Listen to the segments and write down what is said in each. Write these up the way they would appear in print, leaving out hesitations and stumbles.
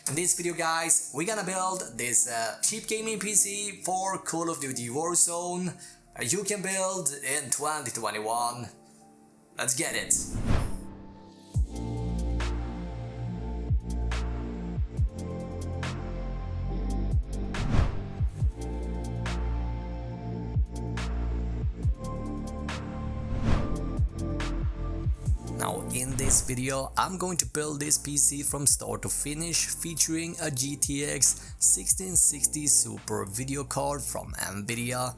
In this video guys, we're gonna build this cheap gaming PC for Call of Duty Warzone. You can build in 2021. Let's get it! Now in this video, I'm going to build this PC from start to finish featuring a GTX 1660 Super video card from Nvidia.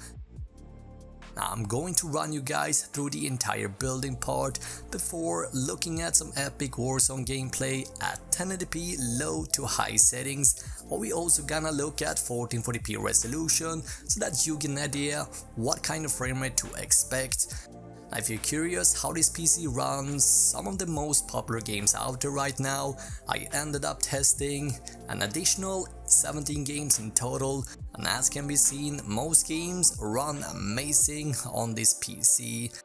Now I'm going to run you guys through the entire building part before looking at some epic Warzone gameplay at 1080p low to high settings, or we also gonna look at 1440p resolution so that you get an idea what kind of frame rate to expect. Now, if you're curious how this PC runs some of the most popular games out there right now, I ended up testing an additional 17 games in total, and as can be seen, most games run amazing on this PC.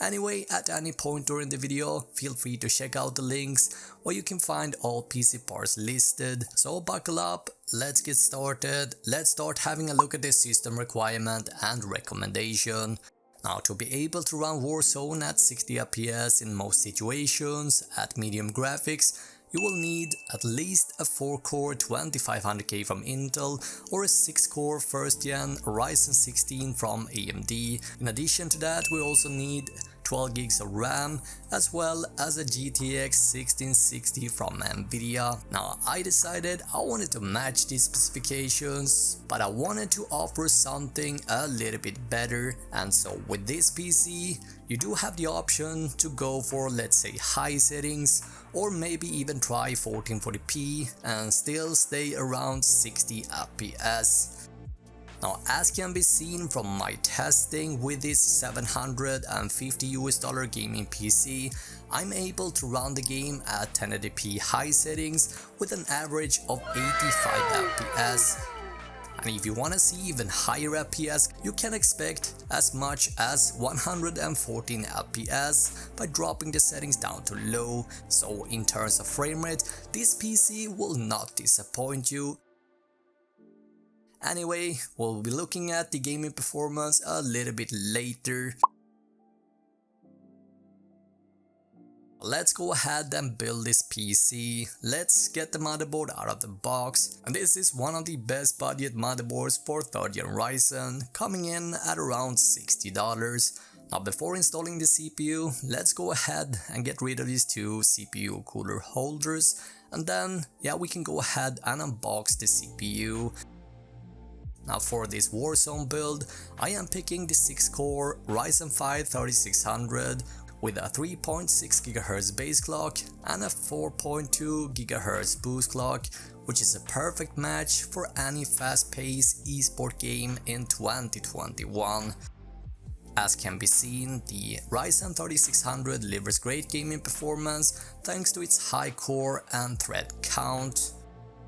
Anyway, at any point during the video, feel free to check out the links where you can find all PC parts listed. So buckle up, let's get started. Let's start having a look at the system requirement and recommendation. Now, to be able to run Warzone at 60 FPS in most situations at medium graphics, you will need at least a 4-core 2500K from Intel or a 6-core 1st gen Ryzen 16 from AMD. In addition to that, we also need 12 gigs of RAM as well as a GTX 1660 from Nvidia. Now I decided I wanted to match these specifications, but I wanted to offer something a little bit better, and so with this PC you do have the option to go for, let's say, high settings, or maybe even try 1440p and still stay around 60 FPS. Now, as can be seen from my testing with this $750 gaming PC, I'm able to run the game at 1080p high settings with an average of 85 FPS. And if you wanna see even higher FPS, you can expect as much as 114 FPS by dropping the settings down to low. So in terms of frame rate, this PC will not disappoint you. Anyway, we'll be looking at the gaming performance a little bit later. Let's go ahead and build this PC. Let's get the motherboard out of the box. And this is one of the best budget motherboards for 3rd gen Ryzen, coming in at around $60. Now before installing the CPU, let's go ahead and get rid of these two CPU cooler holders. And then, we can go ahead and unbox the CPU. Now for this Warzone build, I am picking the 6-core Ryzen 5 3600 with a 3.6 GHz base clock and a 4.2 GHz boost clock, which is a perfect match for any fast-paced esport game in 2021. As can be seen, the Ryzen 3600 delivers great gaming performance thanks to its high core and thread count.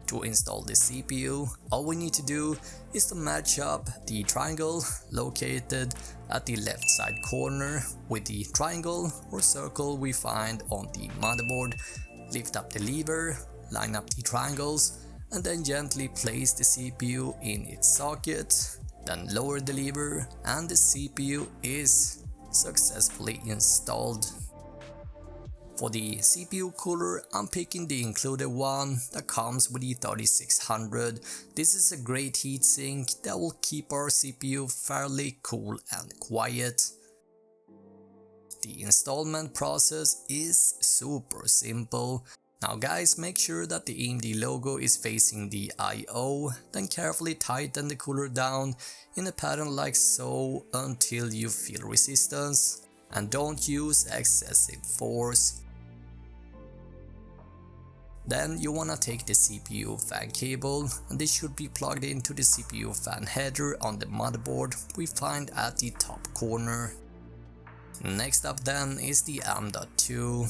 To install the CPU, all we need to do is to match up the triangle located at the left side corner with the triangle or circle we find on the motherboard. Lift up the lever, line up the triangles, and then gently place the CPU in its socket. Then lower the lever and the CPU is successfully installed. For the CPU cooler, I'm picking the included one that comes with the 3600. This is a great heatsink that will keep our CPU fairly cool and quiet. The installation process is super simple. Now guys, make sure that the AMD logo is facing the I/O, then carefully tighten the cooler down in a pattern like so until you feel resistance, and don't use excessive force. Then you wanna take the CPU fan cable, and this should be plugged into the CPU fan header on the motherboard we find at the top corner. Next up then is the M.2.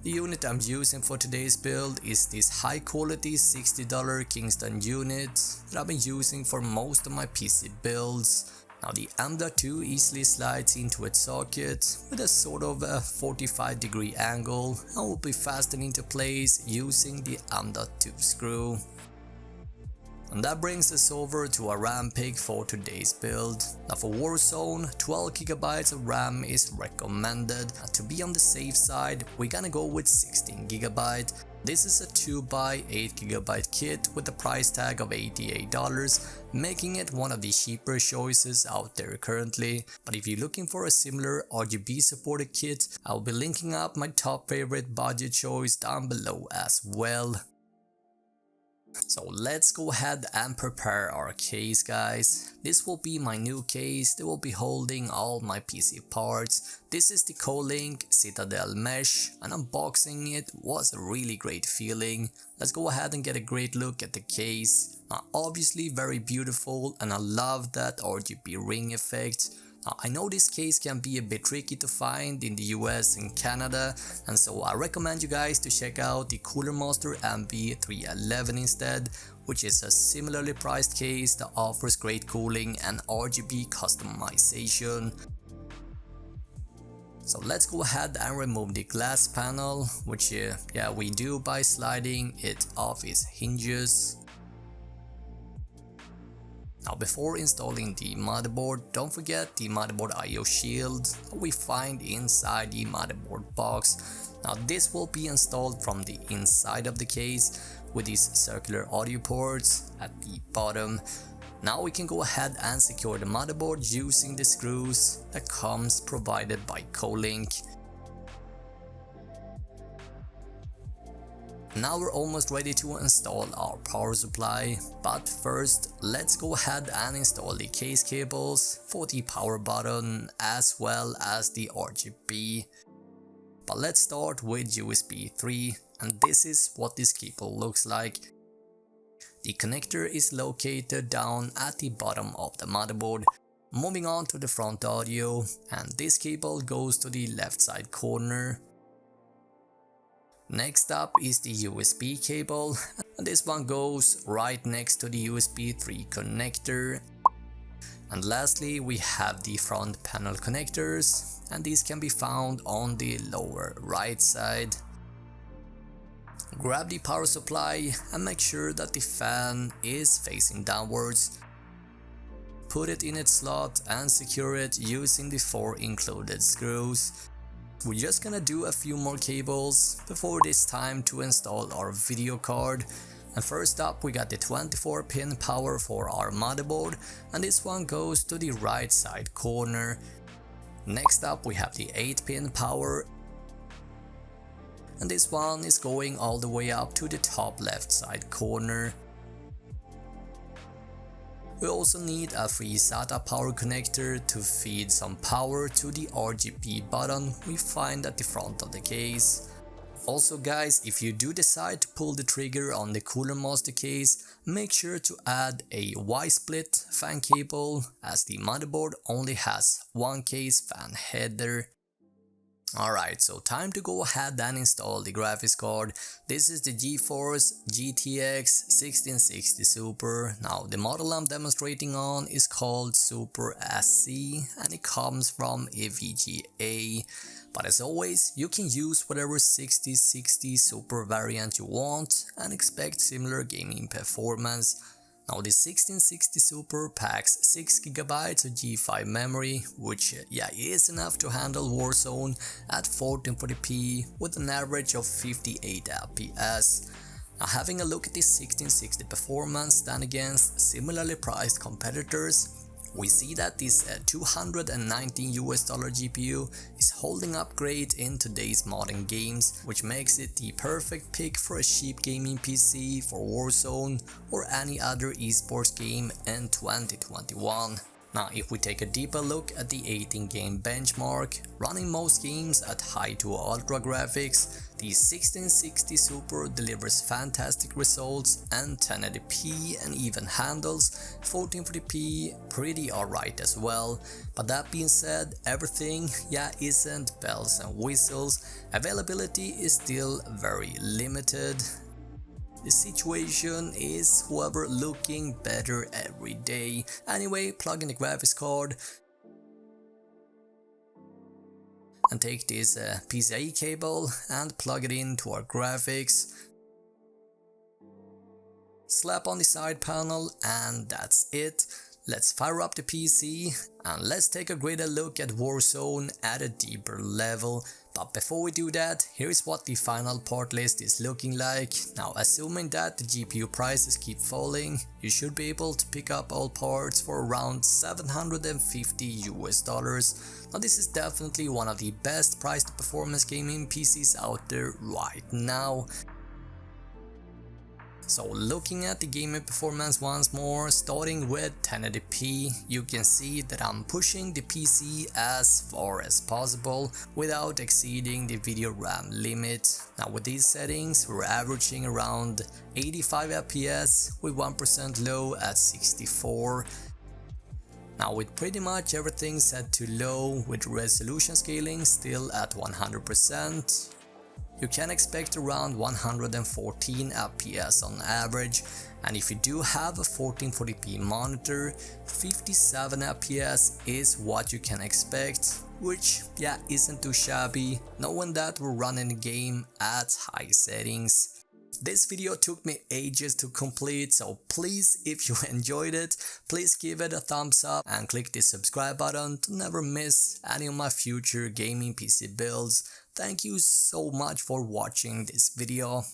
The unit I'm using for today's build is this high quality $60 Kingston unit that I've been using for most of my PC builds. Now the M.2 easily slides into its socket with a sort of a 45-degree angle and will be fastened into place using the M.2 screw. And that brings us over to our RAM pick for today's build. Now for Warzone, 12GB of RAM is recommended. And to be on the safe side, we're gonna go with 16GB. This is a 2x8GB kit with a price tag of $88, making it one of the cheaper choices out there currently. But if you're looking for a similar RGB supported kit, I'll be linking up my top favorite budget choice down below as well. So let's go ahead and prepare our case, guys. This will be my new case that will be holding all my PC parts. This is the Co-Link Citadel Mesh, and unboxing it was a really great feeling. Let's go ahead and get a great look at the case. Now obviously very beautiful, and I love that RGB ring effect. Now, I know this case can be a bit tricky to find in the US and Canada, and so I recommend you guys to check out the Cooler Master MV311 instead, which is a similarly priced case that offers great cooling and RGB customization. So let's go ahead and remove the glass panel, which we do by sliding it off its hinges. Now before installing the motherboard, don't forget the motherboard IO shield we find inside the motherboard box. Now this will be installed from the inside of the case with these circular audio ports at the bottom. Now we can go ahead and secure the motherboard using the screws that comes provided by Co-Link. Now we're almost ready to install our power supply, but first let's go ahead and install the case cables for the power button as well as the RGB. But let's start with USB 3, and this is what this cable looks like. The connector is located down at the bottom of the motherboard. Moving on to the front audio, and this cable goes to the left side corner. Next up is the USB cable, and this one goes right next to the USB 3 connector. And lastly we have the front panel connectors, and these can be found on the lower right side. Grab the power supply and make sure that the fan is facing downwards. Put it in its slot and secure it using the 4 included screws. We're just gonna do a few more cables before it is time to install our video card. And first up we got the 24-pin power for our motherboard, and this one goes to the right side corner. Next up we have the 8-pin power, and this one is going all the way up to the top left side corner. We also need a free SATA power connector to feed some power to the RGB button we find at the front of the case. Also guys, if you do decide to pull the trigger on the Cooler Master case, make sure to add a Y-split fan cable, as the motherboard only has one case fan header. Alright, so time to go ahead and install the graphics card. This is the GeForce GTX 1660 Super. Now the model I'm demonstrating on is called Super SC, and it comes from EVGA. But as always, you can use whatever 6060 Super variant you want and expect similar gaming performance. Now the 1660 Super packs 6GB of G5 memory, which is enough to handle Warzone at 1440p with an average of 58 FPS. Now having a look at the 1660 performance done against similarly priced competitors, we see that this $219 GPU is holding up great in today's modern games, which makes it the perfect pick for a cheap gaming PC for Warzone or any other esports game in 2021. Now if we take a deeper look at the 18-game benchmark, running most games at high to ultra graphics, the 1660 Super delivers fantastic results and 1080p and even handles 1440p pretty alright as well. But that being said, everything isn't bells and whistles. Availability is still very limited. The situation is, however, looking better every day. Anyway, plug in the graphics card and take this PCIe cable and plug it into our graphics. Slap on the side panel and that's it. Let's fire up the PC and let's take a greater look at Warzone at a deeper level. But before we do that, here's what the final part list is looking like. Now, assuming that the GPU prices keep falling, you should be able to pick up all parts for around $750 US. Now, this is definitely one of the best price to performance gaming PCs out there right now. So looking at the gaming performance once more, starting with 1080p, you can see that I'm pushing the PC as far as possible without exceeding the video RAM limit. Now with these settings, we're averaging around 85 FPS with 1% low at 64. Now with pretty much everything set to low with resolution scaling still at 100%, you can expect around 114 FPS on average, and if you do have a 1440p monitor, 57 FPS is what you can expect, which isn't too shabby, knowing that we're running the game at high settings. This video took me ages to complete, so please, if you enjoyed it, please give it a thumbs up and click the subscribe button to never miss any of my future gaming PC builds. Thank you so much for watching this video.